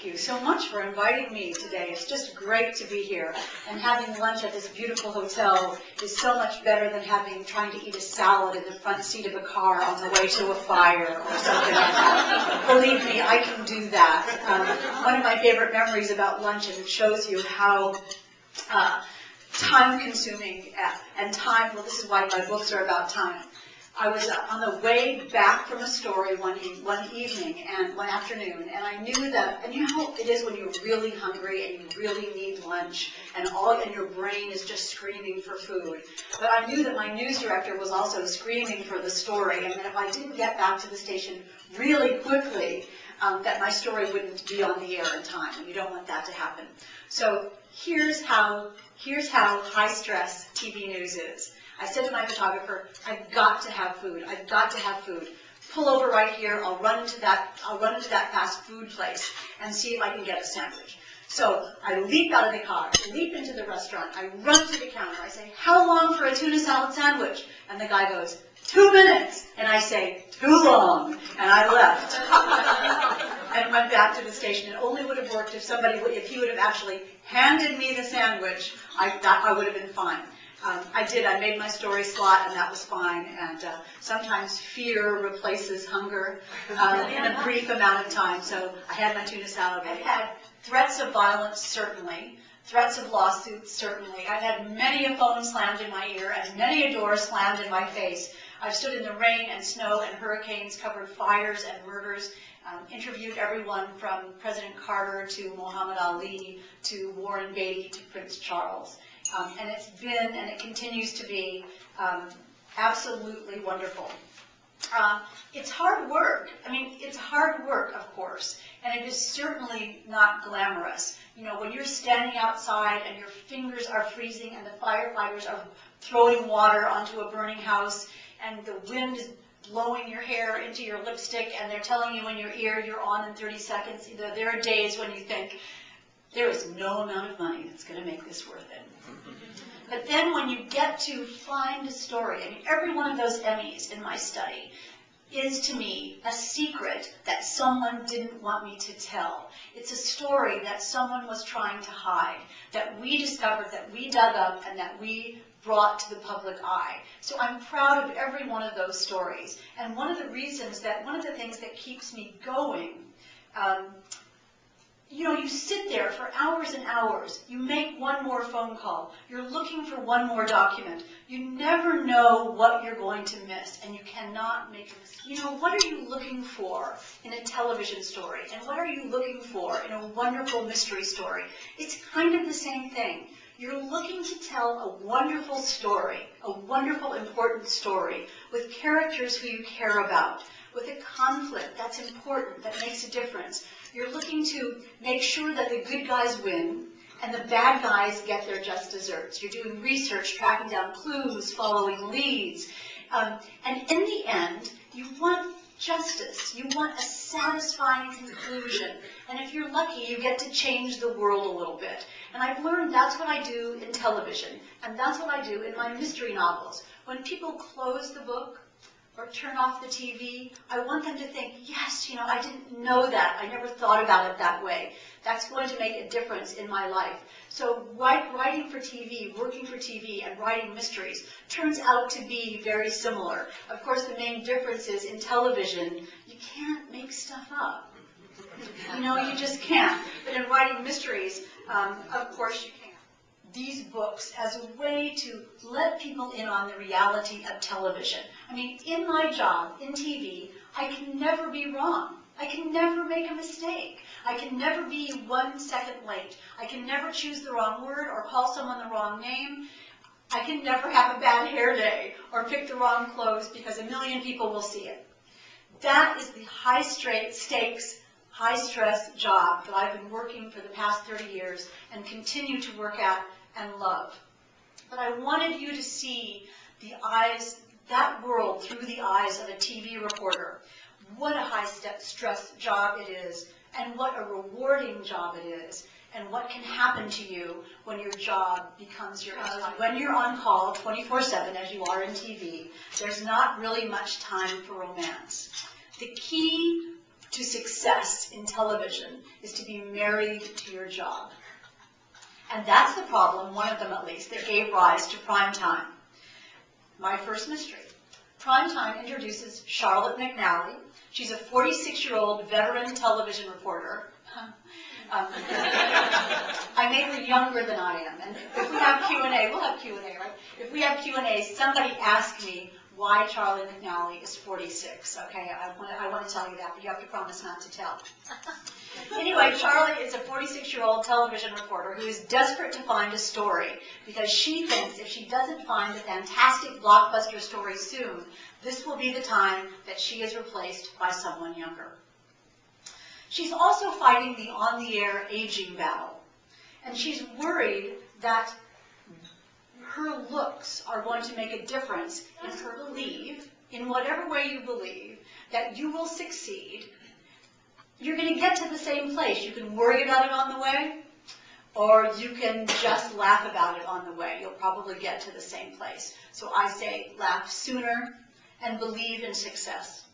you so much for inviting me today. It's just great to be here. And having lunch at this beautiful hotel is so much better than trying to eat a salad in the front seat of a car on the way to a fire or something like that. Believe me, I can do that. One of my favorite memories about lunch, and it shows you how time-consuming and time, well, this is why my books are about time. I was on the way back from a story one evening and one afternoon, and I knew that, and you know how it is when you're really hungry and you really need lunch, and your brain is just screaming for food. But I knew that my news director was also screaming for the story, and that if I didn't get back to the station really quickly, that my story wouldn't be on the air in time, and you don't want that to happen. So here's how high-stress TV news is. I said to my photographer, I've got to have food. I've got to have food. Pull over right here. I'll run into that fast food place and see if I can get a sandwich. So I leap out of the car, leap into the restaurant. I run to the counter. I say, how long for a tuna salad sandwich? And the guy goes, 2 minutes. And I say, too long. And I left and went back to the station. It only would have worked if he would have actually handed me the sandwich. I would have been fine. I did. I made my story slot, and that was fine. And sometimes fear replaces hunger in a brief amount of time. So I had my tuna salad. I've had threats of violence, certainly. Threats of lawsuits, certainly. I've had many a phone slammed in my ear and many a door slammed in my face. I've stood in the rain and snow and hurricanes, covered fires and murders, interviewed everyone from President Carter to Muhammad Ali to Warren Beatty to Prince Charles. And it's been, and it continues to be, absolutely wonderful. It's hard work. I mean, it's hard work, of course, and it is certainly not glamorous. You know, when you're standing outside and your fingers are freezing and the firefighters are throwing water onto a burning house and the wind is blowing your hair into your lipstick and they're telling you in your ear you're on in 30 seconds. There are days when you think, there is no amount of money that's going to make this worth it. But then when you get to find a story, I mean, every one of those Emmys in my study is to me a secret that someone didn't want me to tell. It's a story that someone was trying to hide, that we discovered, that we dug up, and that we brought to the public eye. So I'm proud of every one of those stories. And one of the things that keeps me going, you know, you sit there for hours and hours. You make one more phone call. You're looking for one more document. You never know what you're going to miss, and you cannot make a mistake. You know, what are you looking for in a television story, and what are you looking for in a wonderful mystery story? It's kind of the same thing. You're looking to tell a wonderful story, a wonderful, important story, with characters who you care about, with a conflict that's important, that makes a difference. You're looking to make sure that the good guys win and the bad guys get their just desserts. You're doing research, tracking down clues, following leads. And in the end, you want justice. You want a satisfying conclusion. And if you're lucky, you get to change the world a little bit. And I've learned that's what I do in television. And that's what I do in my mystery novels. When people close the book, or turn off the TV, I want them to think, yes, you know, I didn't know that. I never thought about it that way. That's going to make a difference in my life. So writing for TV, working for TV, and writing mysteries turns out to be very similar. Of course, the main difference is in television, you can't make stuff up. You know, you just can't. But in writing mysteries, of course you can. These books as a way to let people in on the reality of television. I mean, in my job, in TV, I can never be wrong. I can never make a mistake. I can never be 1 second late. I can never choose the wrong word or call someone the wrong name. I can never have a bad hair day or pick the wrong clothes because a million people will see it. That is the high-stakes, high-stress job that I've been working for the past 30 years and continue to work at and love. But I wanted you to see that world through the eyes of a TV reporter. What a high-stress job it is, and what a rewarding job it is, and what can happen to you when your job becomes your life. When you're on call 24/7, as you are in TV, there's not really much time for romance. The key to success success in television is to be married to your job. And that's the problem, one of them at least, that gave rise to prime time. My first mystery. Prime time introduces Charlotte McNally. She's a 46-year-old veteran television reporter. I made her younger than I am. And if we have Q&A, we'll have Q&A, right? If we have Q&A, somebody ask me why Charlie McNally is 46. Okay, I want to tell you that, but you have to promise not to tell. Anyway, Charlie is a 46-year-old television reporter who is desperate to find a story because she thinks if she doesn't find a fantastic blockbuster story soon, this will be the time that she is replaced by someone younger. She's also fighting the on-the-air aging battle, and she's worried that her looks are going to make a difference in her belief, in whatever way you believe, that you will succeed. You're going to get to the same place. You can worry about it on the way, or you can just laugh about it on the way. You'll probably get to the same place. So I say laugh sooner and believe in success.